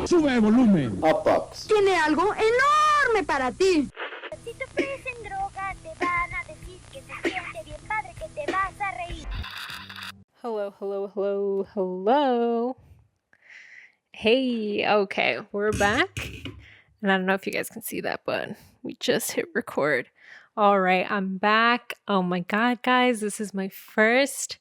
Sube el volumen. Apax. Tiene algo enorme para ti. Si te ofrecen droga, te van a decir que se siente bien padre, que te vas a reír. Hello, hello, hello, hello. Hey, okay, we're back. And I don't know if you guys can see that, but we just hit record. All right, I'm back. Oh my God, guys, this is my first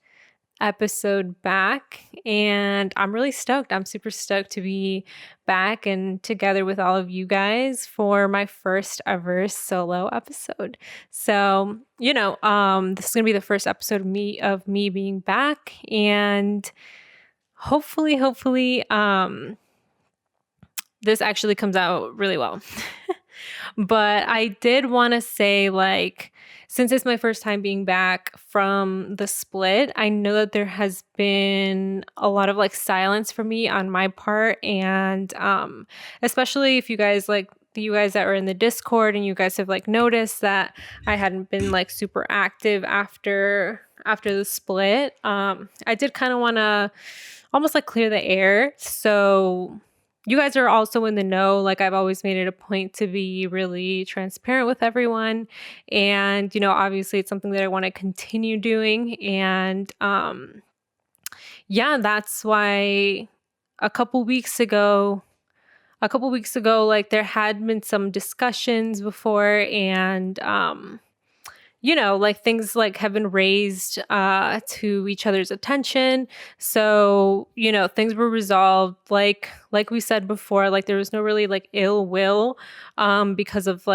episode back, and I'm really stoked. I'm super stoked to be back and together with all of you guys for my first ever solo episode. So, this is gonna be the first episode of me being back, and hopefully, this actually comes out really well. But I did want to say, since it's my first time being back from the split, I know that there has been a lot of silence from me on my part. And especially if you guys that are in the Discord and you guys have noticed that I hadn't been super active after the split. I did kind of want to almost clear the air. So you guys are also in the know. I've always made it a point to be really transparent with everyone. And, obviously it's something that I want to continue doing. And that's why a couple weeks ago, there had been some discussions before, and things have been raised to each other's attention. So, things were resolved. Like we said before, there was no really ill will because of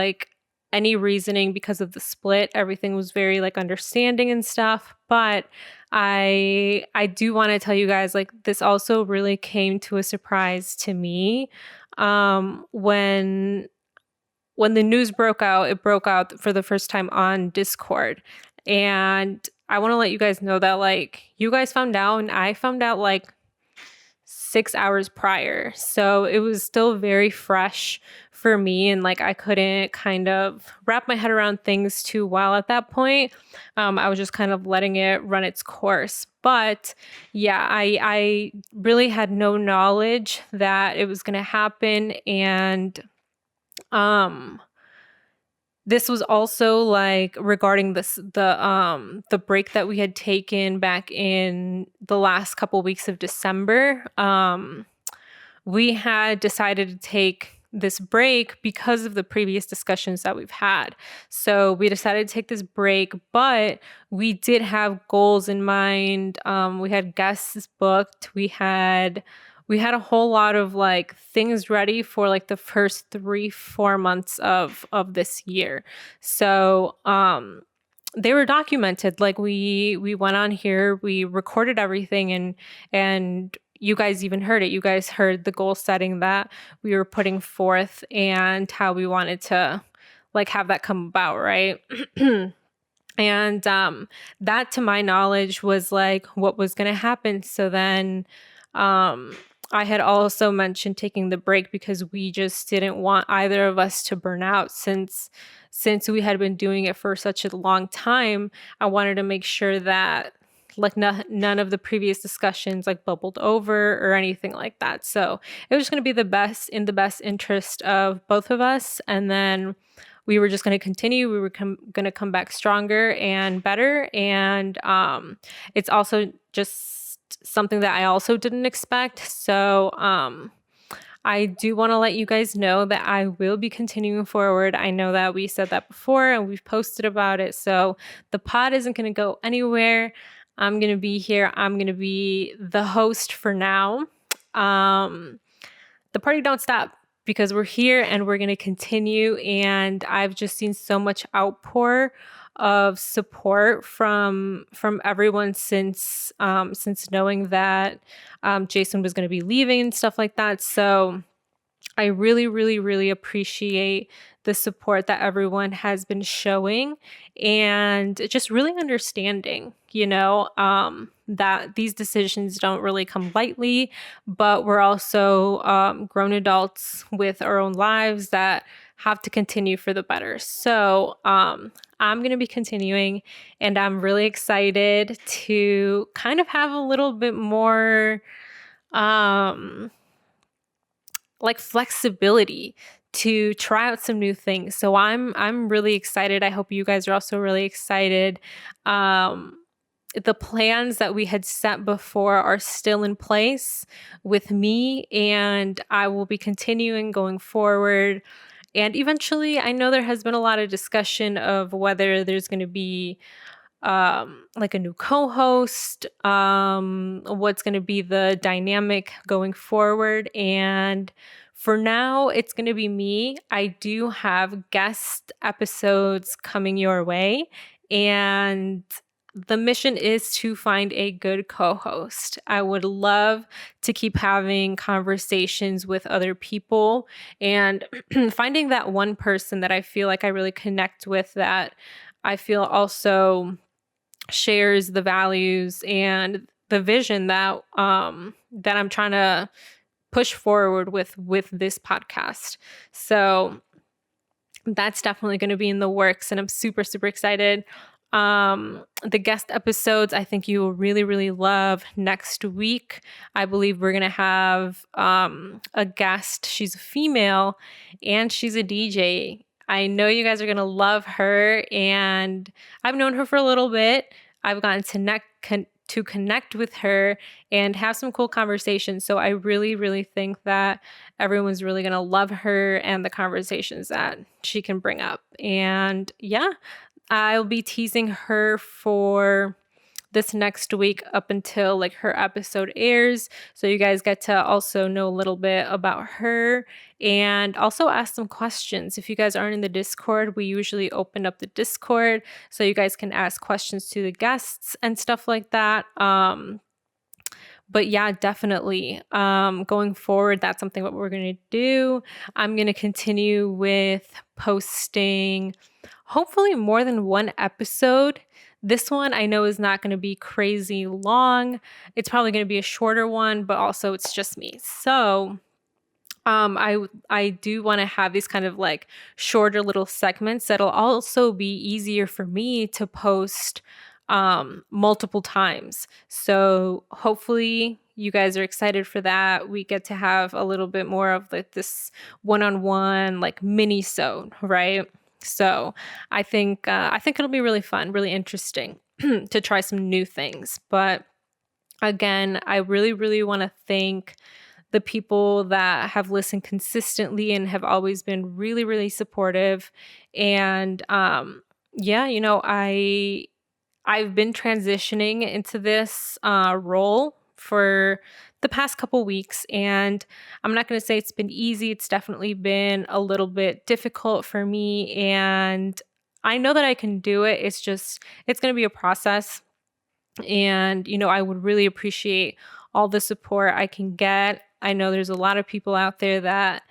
any reasoning because of the split. Everything was very understanding and stuff. But I do want to tell you guys, this also really came to a surprise to me when the news broke out. It broke out for the first time on Discord. And I want to let you guys know that you guys found out and I found out 6 hours prior. So it was still very fresh for me, and I couldn't kind of wrap my head around things too well at that point. I was just kind of letting it run its course. But yeah, I really had no knowledge that it was going to happen. And this was also regarding the break that we had taken back in the last couple weeks of December. We had decided to take this break because of the previous discussions that we've had. So we decided to take this break, but we did have goals in mind. We had guests booked. We had a whole lot of things ready for the first 3-4 months of this year. So they were documented. We went on here, we recorded everything, and you guys even heard it. You guys heard the goal setting that we were putting forth and how we wanted to have that come about, right? And that, to my knowledge, was what was going to happen. So then I had also mentioned taking the break because we just didn't want either of us to burn out since we had been doing it for such a long time. I wanted to make sure that none of the previous discussions bubbled over or anything like that. So it was going to be in the best interest of both of us. And then we were just going to continue. We were going to come back stronger and better. And it's also just something that I also didn't expect. So I do want to let you guys know that I will be continuing forward. I know that we said that before and we've posted about it. So the pod isn't going to go anywhere. I'm going to be here. I'm going to be the host for now. The party don't stop because we're here and we're going to continue. And I've just seen so much outpour of support from everyone since knowing that Jason was going to be leaving and stuff like that. So I really, really, really appreciate the support that everyone has been showing and just really understanding, that these decisions don't really come lightly, but we're also grown adults with our own lives that have to continue for the better. So I'm going to be continuing, and I'm really excited to kind of have a little bit more like flexibility to try out some new things. So I'm really excited. I hope you guys are also really excited. The plans that we had set before are still in place with me, and I will be continuing going forward. And eventually, I know there has been a lot of discussion of whether there's going to be like a new co-host, what's going to be the dynamic going forward. And for now, it's going to be me. I do have guest episodes coming your way, and the mission is to find a good co-host. I would love to keep having conversations with other people and finding that one person that I feel like I really connect with, that I feel also shares the values and the vision that that I'm trying to push forward with this podcast. So that's definitely going to be in the works, and I'm super, super excited. The guest episodes, I think you will really, really love. Next week, I believe we're going to have a guest. She's a female and she's a DJ. I know you guys are going to love her, and I've known her for a little bit. I've gotten to connect with her and have some cool conversations. So I really, really think that everyone's really going to love her and the conversations that she can bring up. And yeah, I'll be teasing her for this next week up until like her episode airs. So you guys get to also know a little bit about her and also ask some questions. If you guys aren't in the Discord, we usually open up the Discord so you guys can ask questions to the guests and stuff like that. But yeah, definitely. Going forward, that's something what we're going to do. I'm going to continue with posting hopefully more than one episode. This one I know is not going to be crazy long. It's probably going to be a shorter one, but also it's just me. So I do want to have these kind of like shorter little segments that'll also be easier for me to post multiple times. So hopefully you guys are excited for that. We get to have a little bit more of like this one-on-one like mini-sode, right? So I think it'll be really fun, really interesting to try some new things. But again, I really, really want to thank the people that have listened consistently and have always been really, really supportive. And yeah, you know, I've been transitioning into this role for the past couple weeks, and I'm not going to say it's been easy. It's definitely been a little bit difficult for me, and I know that I can do it. It's going to be a process, and you know, I would really appreciate all the support I can get. I know there's a lot of people out there that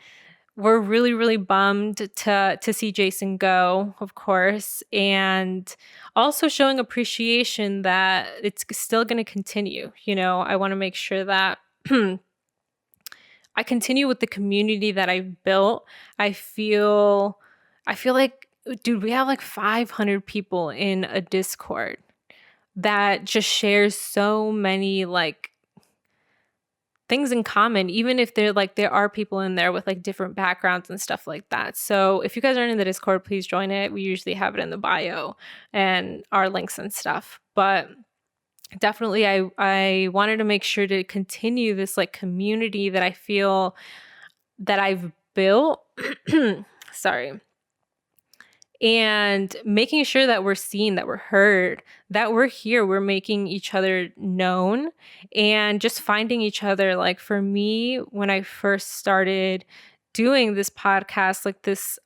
we're really, really bummed to see Jason go, of course, and also showing appreciation that it's still going to continue. You know, I want to make sure that I continue with the community that I've built. I feel like, dude, we have like 500 people in a Discord that just shares so many like things in common, even if they're like, there are people in there with like different backgrounds and stuff like that. So if you guys aren't in the Discord, please join it. We usually have it in the bio and our links and stuff. But definitely I wanted to make sure to continue this like community that I feel that I've built. Sorry. And making sure that we're seen, that we're heard, that we're here, we're making each other known, and just finding each other. Like for me, when I first started doing this podcast, like this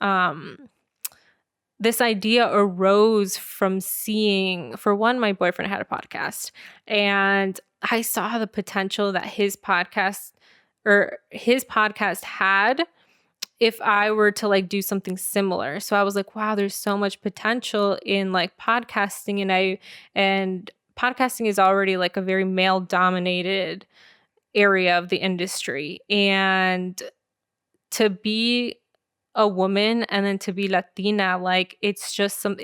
idea arose from seeing, for one, my boyfriend had a podcast, and I saw the potential that his podcast had if I were to like do something similar. So I was like, wow, there's so much potential in like podcasting, and podcasting is already like a very male dominated area of the industry. And to be a woman and then to be Latina, like it's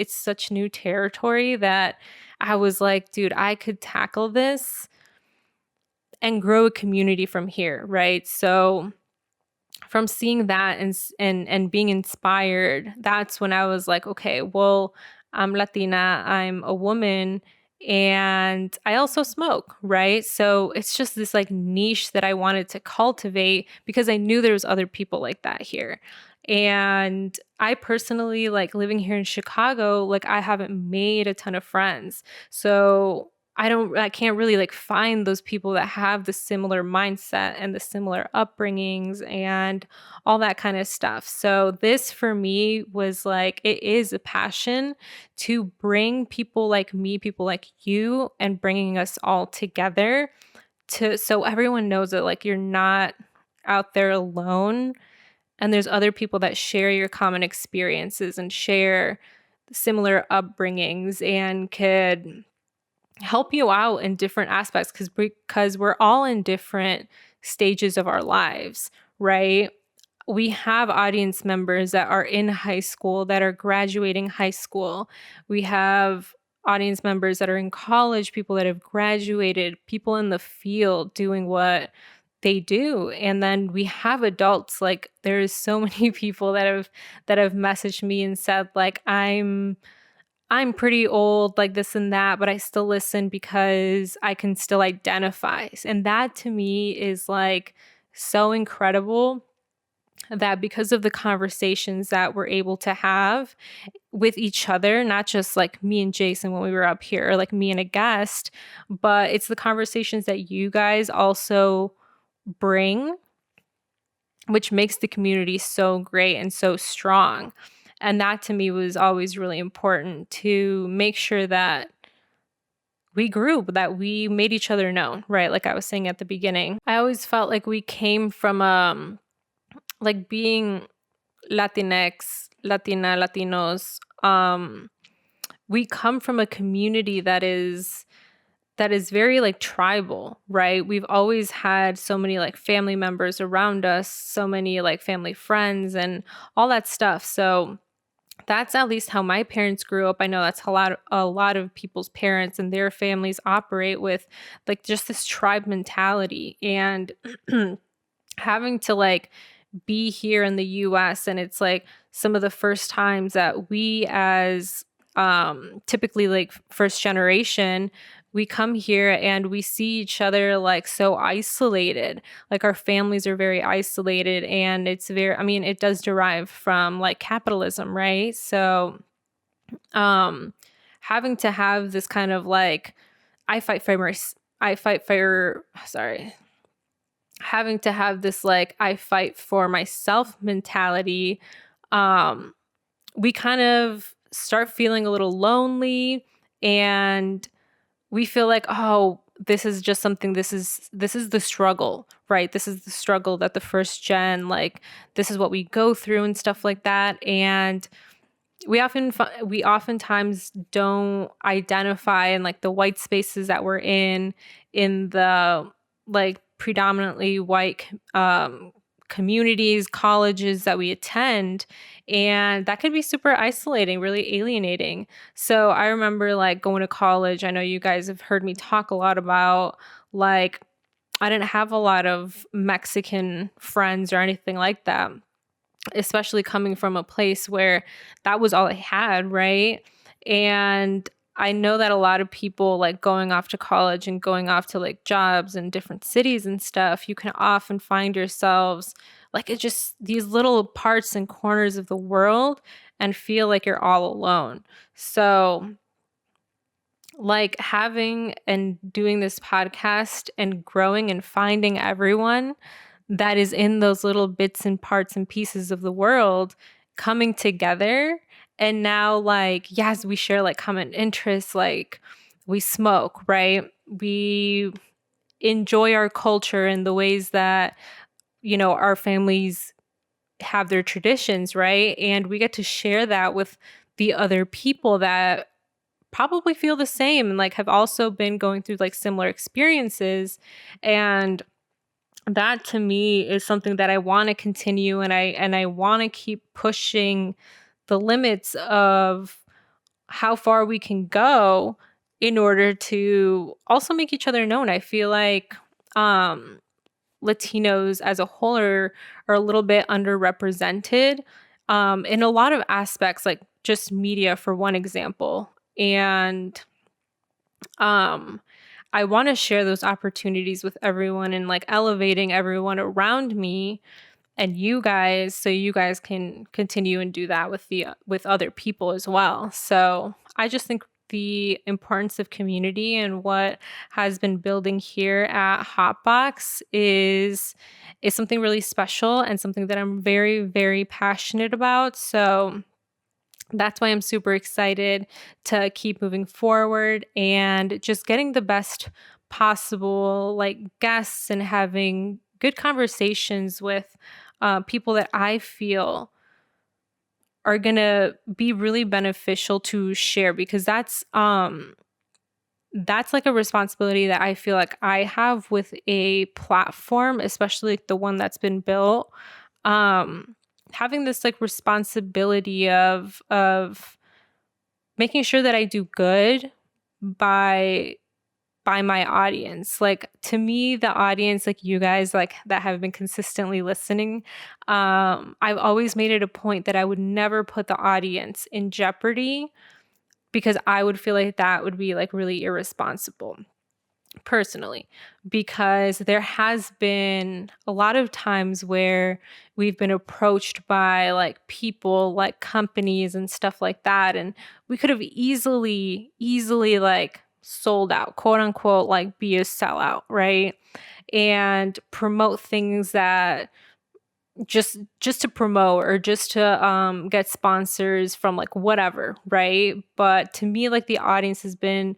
such new territory that I was like, dude, I could tackle this and grow a community from here, right? So from seeing that and being inspired, that's when I was like, okay, well, I'm Latina, I'm a woman, and I also smoke, right? So it's just this like niche that I wanted to cultivate because I knew there was other people like that here. And I personally, like living here in Chicago, like I haven't made a ton of friends. So I can't really like find those people that have the similar mindset and the similar upbringings and all that kind of stuff. So this for me was like, it is a passion to bring people like me, people like you, and bringing us all together to, so everyone knows that like you're not out there alone, and there's other people that share your common experiences and share similar upbringings and could help you out in different aspects because we're all in different stages of our lives, right? We have audience members that are in high school, that are graduating high school. We have audience members that are in college, people that have graduated, people in the field doing what they do. And then we have adults, like there's so many people that have messaged me and said like I'm pretty old, like this and that, but I still listen because I can still identify. And that to me is like so incredible, that because of the conversations that we're able to have with each other, not just like me and Jason when we were up here, or like me and a guest, but it's the conversations that you guys also bring, which makes the community so great and so strong. And that to me was always really important, to make sure that we grew, that we made each other known, right? Like I was saying at the beginning, I always felt like we came from like being Latinx, Latina, Latinos, we come from a community that is very like tribal, right? We've always had so many like family members around us, so many like family friends and all that stuff. So that's at least how my parents grew up. I know that's a lot of people's parents and their families operate with like just this tribe mentality. And having to like be here in the US, and it's like some of the first times that we as typically like first generation, we come here and we see each other like so isolated. Like our families are very isolated, and it's very, I mean, it does derive from like capitalism, right? So um having to have this kind of like I fight for my I fight for sorry having to have this like I fight for myself mentality, um we kind of start feeling a little lonely, and we feel like, oh, this is just something, this is the struggle, right? This is the struggle that the first gen, like this is what we go through and stuff like that. And we oftentimes don't identify in like the white spaces that we're in the like predominantly white communities, colleges that we attend, and that could be super isolating, really alienating. So I remember like going to college. I know you guys have heard me talk a lot about like I didn't have a lot of Mexican friends or anything like that, especially coming from a place where that was all I had, right? And I know that a lot of people like going off to college and going off to like jobs in different cities and stuff, you can often find yourselves like it's just these little parts and corners of the world and feel like you're all alone. So like having and doing this podcast and growing and finding everyone that is in those little bits and parts and pieces of the world coming together. And now like, yes, we share like common interests, like we smoke, right? We enjoy our culture in the ways that, you know, our families have their traditions, right? And we get to share that with the other people that probably feel the same and like have also been going through like similar experiences. And that to me is something that I want to continue, and I want to keep pushing the limits of how far we can go in order to also make each other known. I feel like Latinos as a whole are a little bit underrepresented in a lot of aspects, like just media, for one example. And um, I want to share those opportunities with everyone and like elevating everyone around me and you guys, so you guys can continue and do that with other people as well. So I just think the importance of community and what has been building here at Hotbox is something really special and something that I'm very, very passionate about. So that's why I'm super excited to keep moving forward and just getting the best possible like guests and having good conversations with people that I feel are gonna be really beneficial to share, because that's like a responsibility that I feel like I have with a platform, especially like the one that's been built. Um, Having this like responsibility of making sure that I do good by my audience. Like, to me, the audience, like you guys, like that have been consistently listening, I've always made it a point that I would never put the audience in jeopardy, because I would feel like that would be like really irresponsible personally, because there has been a lot of times where we've been approached by like people, like companies and stuff like that, and we could have easily like sold out, quote unquote, like be a sellout, right? And promote things that just to promote, or just to get sponsors from like whatever, right? But to me, like the audience has been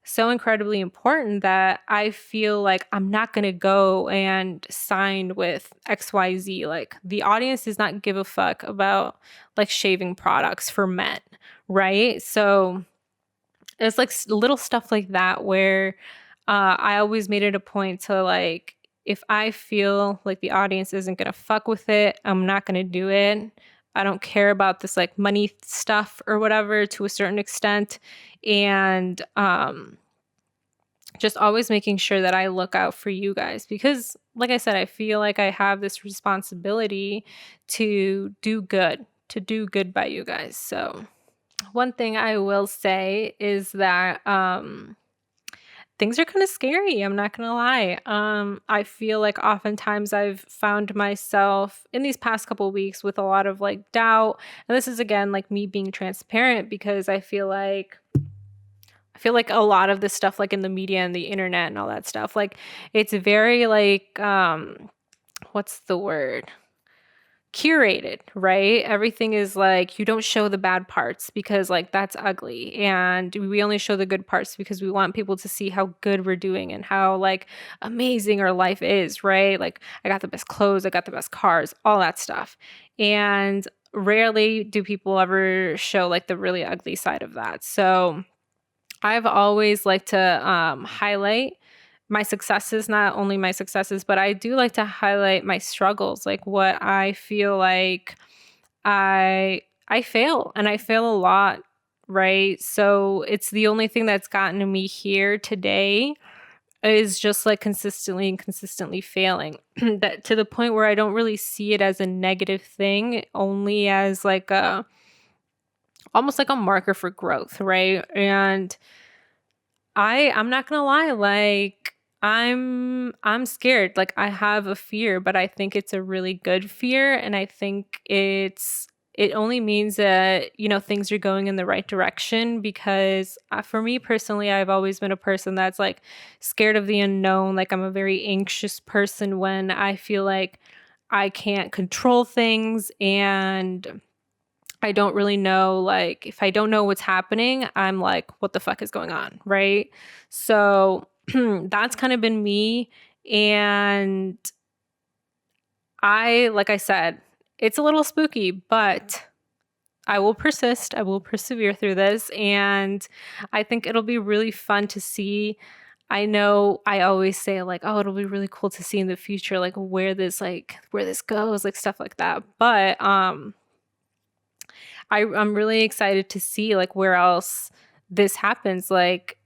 so incredibly important that I feel like I'm not going to go and sign with XYZ. Like, the audience does not give a fuck about like shaving products for men, right? So it's like little stuff like that where I always made it a point to like, if I feel like the audience isn't going to fuck with it, I'm not going to do it. I don't care about this like money stuff or whatever, to a certain extent. And just always making sure that I look out for you guys, because like I said, I feel like I have this responsibility to do good by you guys. So one thing I will say is that things are kind of scary. I'm not going to lie. I feel like oftentimes I've found myself in these past couple of weeks with a lot of like doubt. And this is again like me being transparent, because I feel like a lot of this stuff, like in the media and the internet and all that stuff, like it's very like what's the word? Curated, right? Everything is like, you don't show the bad parts because like that's ugly, and we only show the good parts because we want people to see how good we're doing and how like amazing our life is, right? Like, I got the best clothes, I got the best cars, all that stuff. And rarely do people ever show like the really ugly side of that. So I've always liked to highlight my successes, not only my successes, but I do like to highlight my struggles, like what I feel like I fail, and I fail a lot, right? So it's the only thing that's gotten me here today, is just like consistently failing, that to the point where I don't really see it as a negative thing, only as like almost like a marker for growth, right? And I'm not gonna lie, like I'm scared. Like, I have a fear, but I think it's a really good fear, and I think it only means that, you know, things are going in the right direction, because for me personally, I've always been a person that's like scared of the unknown. Like, I'm a very anxious person when I feel like I can't control things, and I don't really know, like, if I don't know what's happening, I'm like, what the fuck is going on, right? So that's kind of been me. And like I said, it's a little spooky, but I will persist. I will persevere through this. And I think it'll be really fun to see. I know I always say like, oh, it'll be really cool to see in the future, like where this goes, like stuff like that. But I'm really excited to see like where else this happens. Like,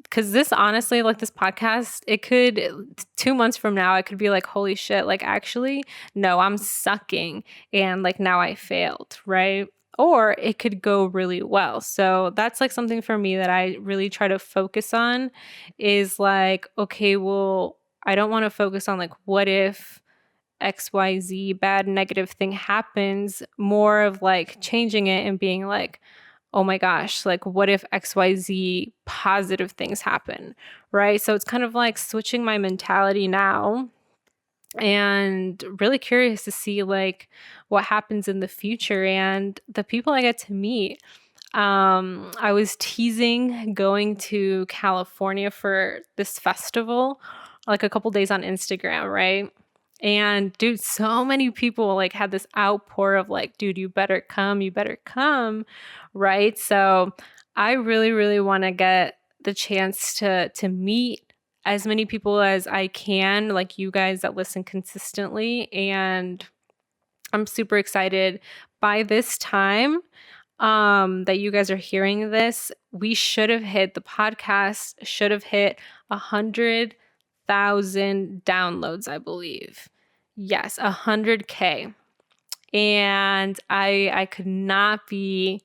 because this honestly, like this podcast, it could 2 months from now, I could be like, holy shit, like actually, no, I'm sucking. And like now I failed, right? Or it could go really well. So that's like something for me that I really try to focus on is like, okay, well, I don't want to focus on like, what if XYZ bad negative thing happens, more of like changing it and being like, oh my gosh, like what if XYZ positive things happen, right? So it's kind of like switching my mentality now and really curious to see like what happens in the future and the people I get to meet. I was teasing going to California for this festival like a couple days on Instagram, right? And dude, so many people like had this outpour of like, dude, you better come, right? So I really, really want to get the chance to meet as many people as I can, like you guys that listen consistently. And I'm super excited. By this time that you guys are hearing this, the podcast should have hit 100,000 downloads, I believe. Yes, 100K. And I could not be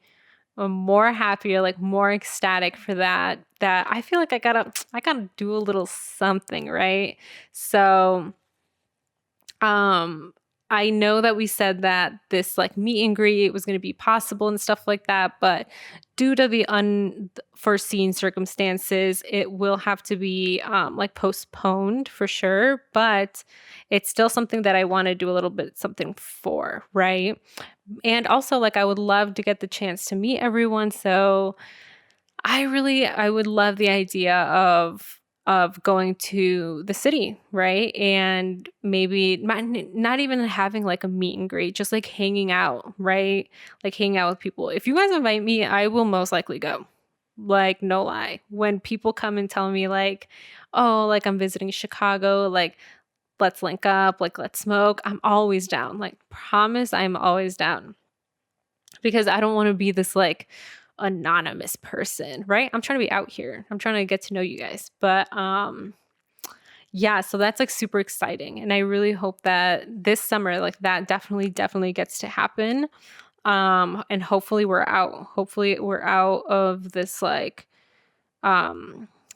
more happier, like more ecstatic for that I feel like I gotta do a little something, right? So I know that we said that this like meet and greet was going to be possible and stuff like that, but due to the unforeseen circumstances, it will have to be like postponed for sure. But it's still something that I want to do a little bit something for, right? And also, like, I would love to get the chance to meet everyone. So I would love the idea of going to the city, right? And maybe not even having like a meet and greet, just like hanging out, right? Like hanging out with people. If you guys invite me, I will most likely go. Like, no lie. When people come and tell me like, oh, like I'm visiting Chicago, like let's link up, like let's smoke, I'm always down. Like, promise I'm always down. Because I don't want to be this like anonymous person, right? I'm trying to be out here. I'm trying to get to know you guys. But yeah, so that's like super exciting. And I really hope that this summer, like that definitely gets to happen. And hopefully we're out. Hopefully we're out of this like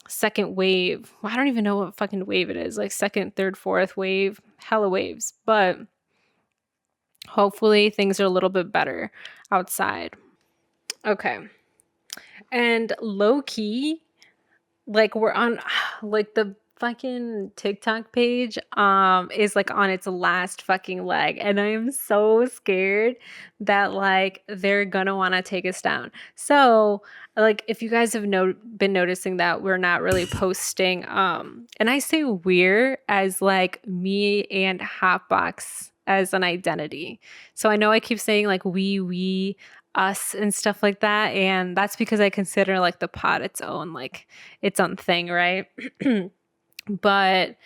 second wave. Well, I don't even know what fucking wave it is. Like second, third, fourth wave, hella waves. But hopefully things are a little bit better outside. Okay. And low key, like we're on like the fucking TikTok page is like on its last fucking leg, and I am so scared that like they're gonna want to take us down. So like if you guys have been noticing that we're not really posting and I say we're as like me and Hotbox as an identity. So I know I keep saying like we us and stuff like that, and that's because I consider like the pod its own thing, right? But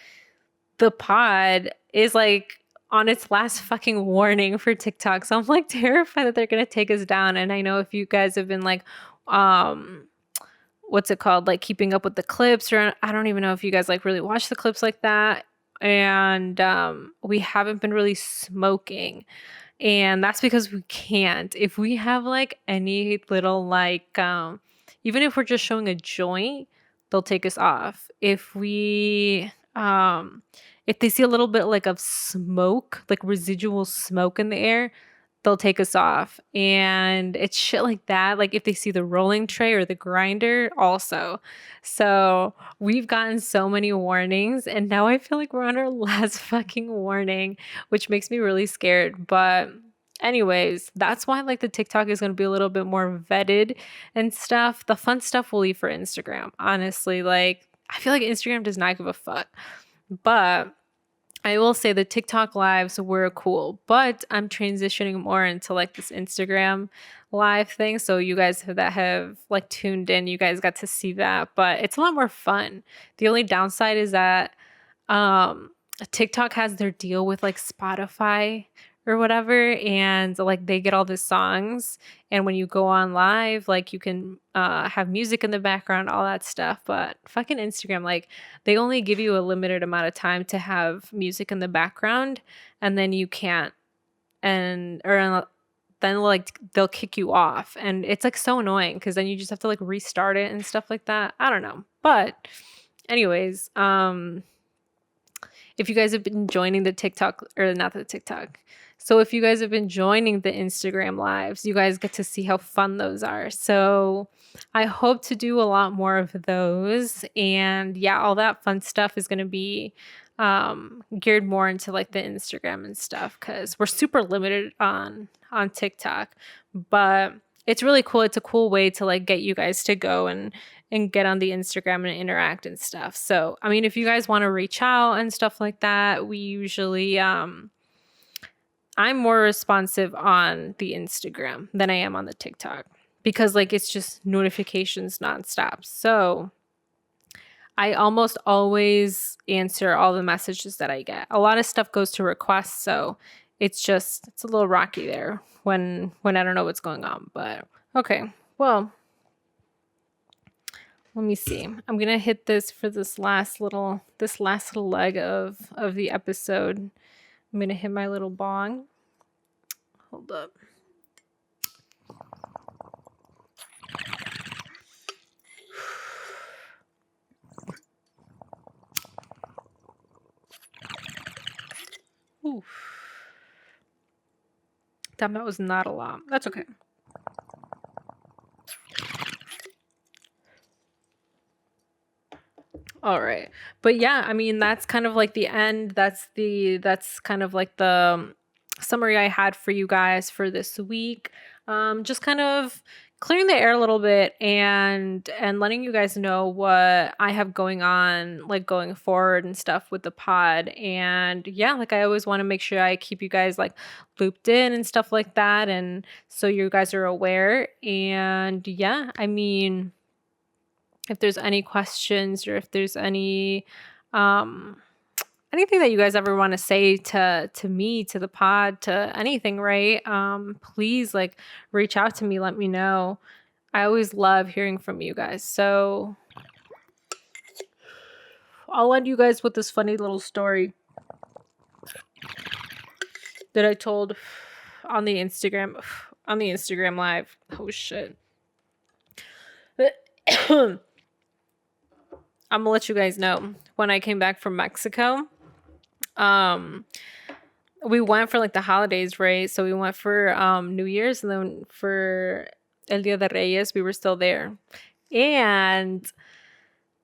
the pod is like on its last fucking warning for TikTok, so I'm like terrified that they're gonna take us down. And I know if you guys have been like what's it called, like keeping up with the clips, or I don't even know if you guys like really watch the clips like that, and we haven't been really smoking. And that's because we can't. If we have like any little like even if we're just showing a joint, they'll take us off. If they see a little bit like of smoke, like residual smoke in the air, they'll take us off. And it's shit like that. Like if they see the rolling tray or the grinder also. So we've gotten so many warnings, and now I feel like we're on our last fucking warning, which makes me really scared. But anyways, that's why like the TikTok is going to be a little bit more vetted and stuff. The fun stuff we'll leave for Instagram. Honestly, like I feel like Instagram does not give a fuck. But I will say the TikTok lives were cool, but I'm transitioning more into like this Instagram live thing. So you guys that have like tuned in, you guys got to see that, but it's a lot more fun. The only downside is that TikTok has their deal with like Spotify, or whatever, and like they get all the songs, and when you go on live, like you can have music in the background, all that stuff. But fucking Instagram, like they only give you a limited amount of time to have music in the background, and then you can't, and or then like they'll kick you off, and it's like so annoying because then you just have to like restart it and stuff like that. I don't know. But anyways, if you guys have been joining the TikTok, or not the TikTok, so if you guys have been joining the Instagram lives, you guys get to see how fun those are. So I hope to do a lot more of those. And yeah, all that fun stuff is going to be geared more into like the Instagram and stuff, because we're super limited on TikTok. But it's really cool. It's a cool way to like get you guys to go and get on the Instagram and interact and stuff. So, I mean, if you guys want to reach out and stuff like that, we usually, I'm more responsive on the Instagram than I am on the TikTok, because like it's just notifications nonstop. So I almost always answer all the messages that I get. A lot of stuff goes to requests, so it's a little rocky there when I don't know what's going on. But okay, well, let me see. I'm gonna hit this for this last little leg of the episode. I'm gonna hit my little bong. Hold up. Ooh. That was not a lot. That's okay. All right. But yeah, I mean, that's kind of like the end. That's kind of like the summary I had for you guys for this week. Just kind of clearing the air a little bit and letting you guys know what I have going on, like going forward and stuff with the pod. And yeah, like I always want to make sure I keep you guys like looped in and stuff like that, and so you guys are aware. And yeah, I mean, if there's any questions, or if there's any anything that you guys ever want to say to me, to the pod, to anything, right? Please like reach out to me, let me know. I always love hearing from you guys. So I'll end you guys with this funny little story that I told on the Instagram live. Oh shit. I'm gonna let you guys know, when I came back from Mexico, we went for like the holidays, right? So we went for New Year's, and then for El Dia de Reyes, we were still there. And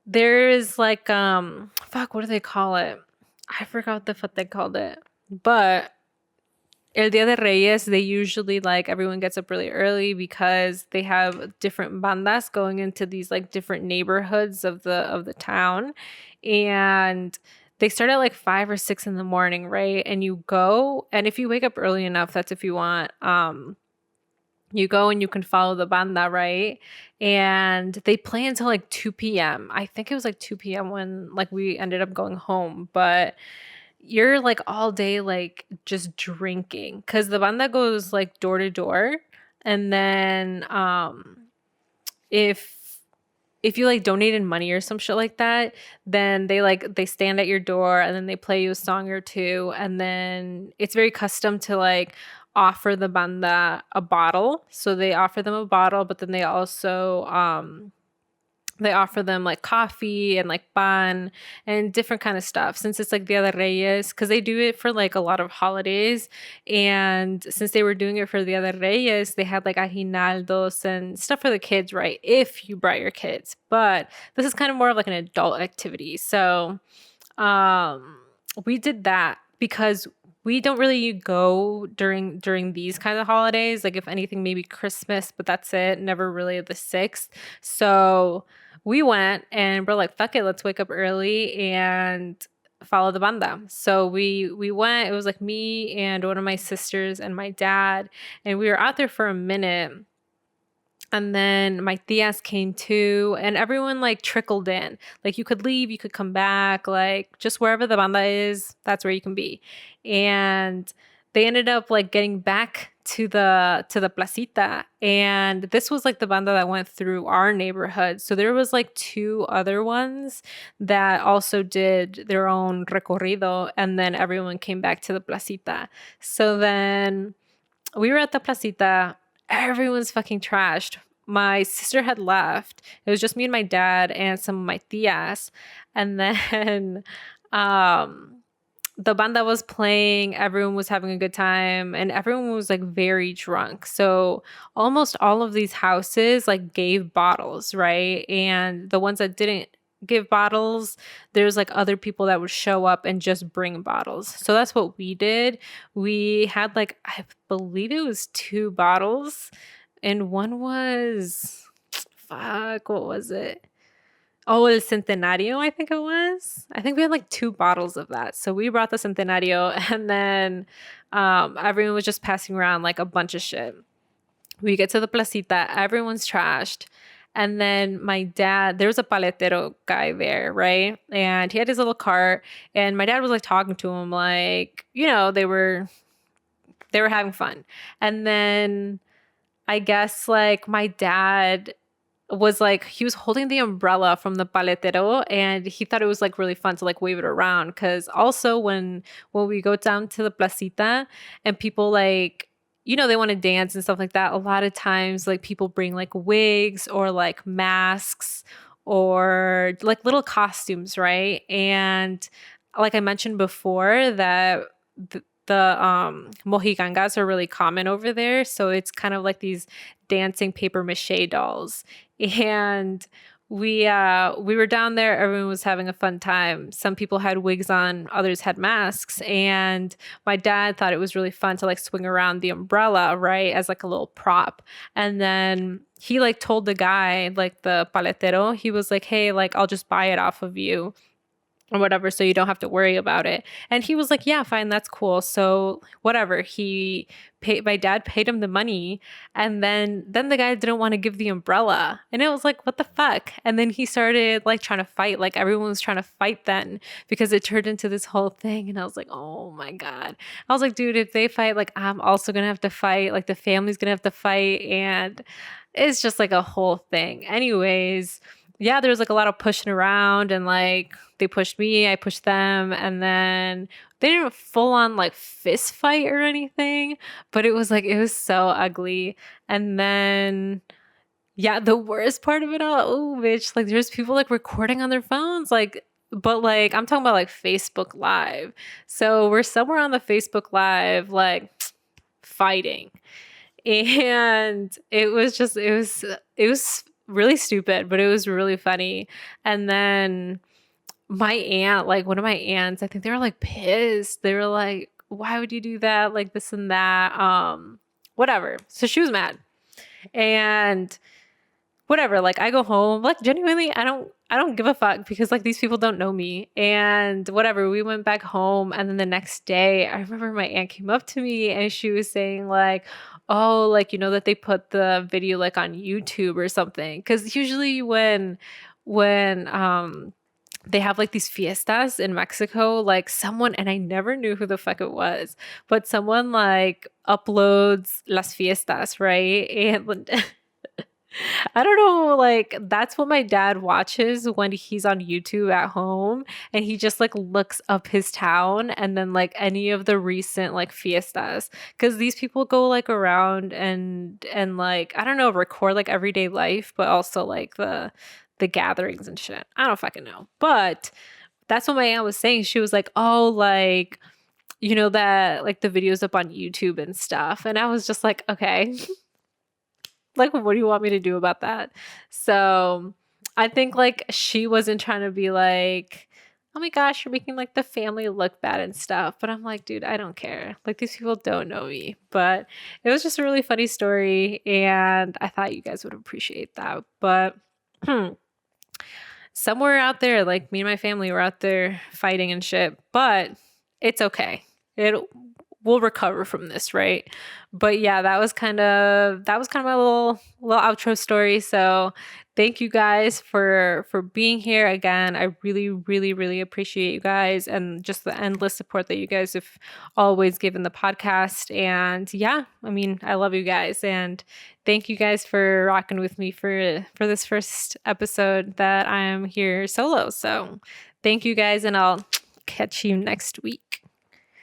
there's like fuck, what do they call it? I forgot what the fuck they called it. But El Dia de Reyes, they usually like everyone gets up really early because they have different bandas going into these like different neighborhoods of the town, and they start at like 5 or 6 in the morning, right? And you go, and if you wake up early enough, that's if you want, you go and you can follow the banda, right? And they play until like 2 p.m. I think it was like 2 p.m. when like we ended up going home, but you're like all day like just drinking, because the banda goes like door to door, and then if you like donated money or some shit like that, then they stand at your door, and then they play you a song or two, and then it's very custom to like offer the banda a bottle. So they offer them a bottle, but then they also they offer them like coffee and like pan and different kind of stuff, since it's like Dia de Reyes, because they do it for like a lot of holidays. And since they were doing it for Dia de Reyes, they had like aguinaldos and stuff for the kids, right? If you brought your kids. But this is kind of more of like an adult activity. So we did that because we don't really go during these kind of holidays. Like if anything, maybe Christmas, but that's it. Never really the 6th. So we went and we're like, fuck it, let's wake up early and follow the banda. So we went. It was like me and one of my sisters and my dad, and we were out there for a minute. And then my tias came too, and everyone like trickled in. Like you could leave, you could come back, like just wherever the banda is, that's where you can be. And they ended up like getting back to the placita, and this was like the banda that went through our neighborhood. So there was like two other ones that also did their own recorrido, and then everyone came back to the placita. So then we were at the placita. Everyone's fucking trashed. My sister had left. It was just me and my dad and some of my tias. And then the banda was playing. Everyone was having a good time, and everyone was like very drunk. So almost all of these houses like gave bottles, right? And the ones that didn't give bottles, there's like other people that would show up and just bring bottles. So that's what we did. We had like, I believe it was 2 bottles, and one was, fuck, what was it? Oh, El Centenario, I think it was. I think we had like 2 bottles of that. So we brought the Centenario, and then everyone was just passing around like a bunch of shit. We get to the placita, everyone's trashed. And then my dad, there was a paletero guy there, right? And he had his little cart, and my dad was like talking to him, like, you know, they were having fun. And then I guess like my dad was like, he was holding the umbrella from the paletero, and he thought it was like really fun to like wave it around. Because also when we go down to the placita and people like, you know, they want to dance and stuff like that, a lot of times like people bring like wigs or like masks or like little costumes, right? And like I mentioned before, that the mojigangas are really common over there. So it's kind of like these dancing paper mache dolls. And we were down there, everyone was having a fun time. Some people had wigs on, others had masks, and my dad thought it was really fun to like swing around the umbrella, right, as like a little prop. And then he like told the guy, like the paletero, he was like, hey, like I'll just buy it off of you or whatever, so you don't have to worry about it. And he was like, yeah, fine, that's cool. So whatever, my dad paid him the money, and then the guy didn't want to give the umbrella, and it was like, what the fuck? And then he started like trying to fight, like everyone was trying to fight then, because it turned into this whole thing. And I was like, oh my God. I was like, dude, if they fight, like I'm also gonna have to fight, like the family's gonna have to fight, and it's just like a whole thing. Anyways, yeah, there was like a lot of pushing around, and like they pushed me, I pushed them, and then they didn't full on like fist fight or anything, but it was so ugly. And then yeah, the worst part of it all, oh bitch, like there's people like recording on their phones, like, but like I'm talking about like Facebook Live. So we're somewhere on the Facebook Live like fighting. And it was really stupid, but it was really funny. And then my aunt, like one of my aunts, I think they were like pissed. They were like, why would you do that? Like this and that. Whatever. So she was mad. And whatever, like I go home, like genuinely, I don't give a fuck, because like these people don't know me. And whatever, we went back home, and then the next day, I remember my aunt came up to me and she was saying like, oh, like, you know that they put the video like on YouTube or something. Because usually when they have like these fiestas in Mexico, like someone, and I never knew who the fuck it was, but someone like uploads las fiestas, right? And I don't know, like that's what my dad watches when he's on YouTube at home, and he just like looks up his town and then like any of the recent like fiestas, because these people go like around and like, I don't know, record like everyday life, but also like the gatherings and shit. I don't fucking know. But that's what my aunt was saying. She was like, oh, like, you know, that like the videos up on YouTube and stuff. And I was just like, okay. Like, what do you want me to do about that? So I think like she wasn't trying to be like, oh my gosh, you're making like the family look bad and stuff. But I'm like, dude, I don't care. Like these people don't know me. But it was just a really funny story, and I thought you guys would appreciate that. But somewhere out there, like me and my family were out there fighting and shit. But it's okay. we'll recover from this, right? But yeah, that was kind of my little outro story. So thank you guys for being here again. I really, really, really appreciate you guys and just the endless support that you guys have always given the podcast. And yeah, I mean, I love you guys, and thank you guys for rocking with me for this first episode that I'm here solo. So thank you guys, and I'll catch you next week.